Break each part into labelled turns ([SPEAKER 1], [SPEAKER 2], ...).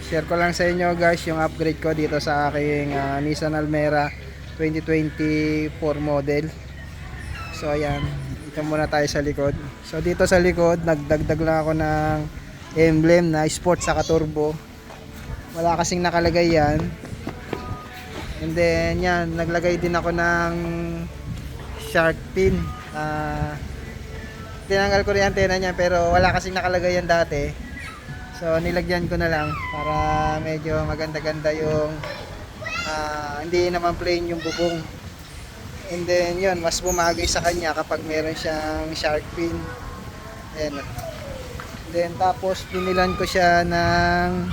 [SPEAKER 1] Share ko lang sa inyo guys yung upgrade ko dito sa aking Nissan Almera 2024 model. So ayan, dito muna tayo sa likod. So dito sa likod nagdagdag lang ako ng emblem na sport saka turbo. Wala kasing nakalagay yan. And then yan, naglagay din ako ng shark fin. Tinanggal ko rin ang antena niya pero wala kasing nakalagay yan dati. So nilagyan ko na lang para medyo maganda-ganda yung hindi naman plain yung bubong. And then yun, mas bumagay sa kanya kapag meron siyang shark fin. Ayan. Then tapos pinilan ko siya ng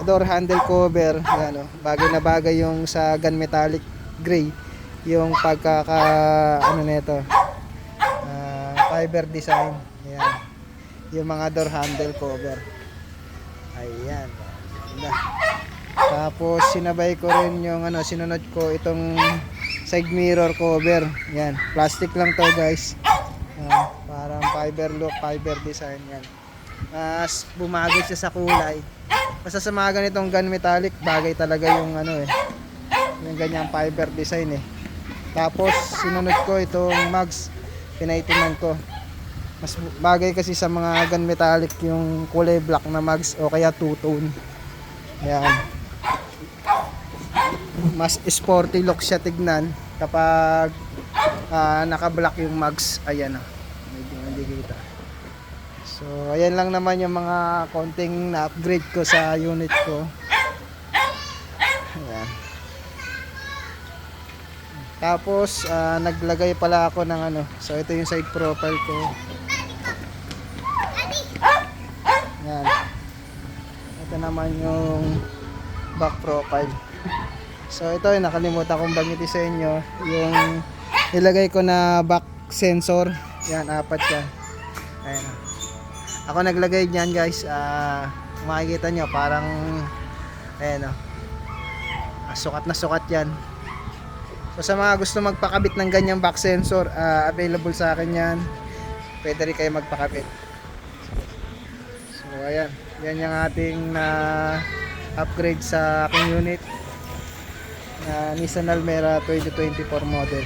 [SPEAKER 1] door handle cover. Ayan, bagay na bagay yung sa gunmetallic gray yung pagkaka ano nito, fiber design. Ayan, yung mga door handle cover. Ayan. Ganda. Tapos sinabay ko rin yung sinunod ko itong side mirror cover. Yan, plastic lang to guys. Parang fiber look, fiber design yan. Mas bumagay siya sa kulay. Basta sa mga ganitong gunmetallic, bagay talaga yung yung ganyang fiber design eh. Tapos sinunod ko itong mags, pinaitinan ko. Mas bagay kasi sa mga gunmetallic yung kulay black na mags o kaya two-tone. Yan. Mas sporty look siya tignan kapag naka-black yung mags. Ayan medyo hindi kita. So ayan lang naman yung mga konting na-upgrade ko sa unit ko. Ayan. Tapos naglagay pala ako ng so ito yung side profile ko. Ayan. Ito naman yung back profile. So ito yung nakalimutan kong banggitin sa inyo, yung nilagay ko na back sensor. Yan, 4 yan. Ayan. Ako naglagay niyan guys. Makikita nyo parang ayan sukat na sukat yan. So sa mga gusto magpakabit ng ganyang back sensor, available sa akin yan. Pwede rin kayo magpakabit. So ayan, yan yung ating upgrade sa aking unit na Nissan Almera 2024 model.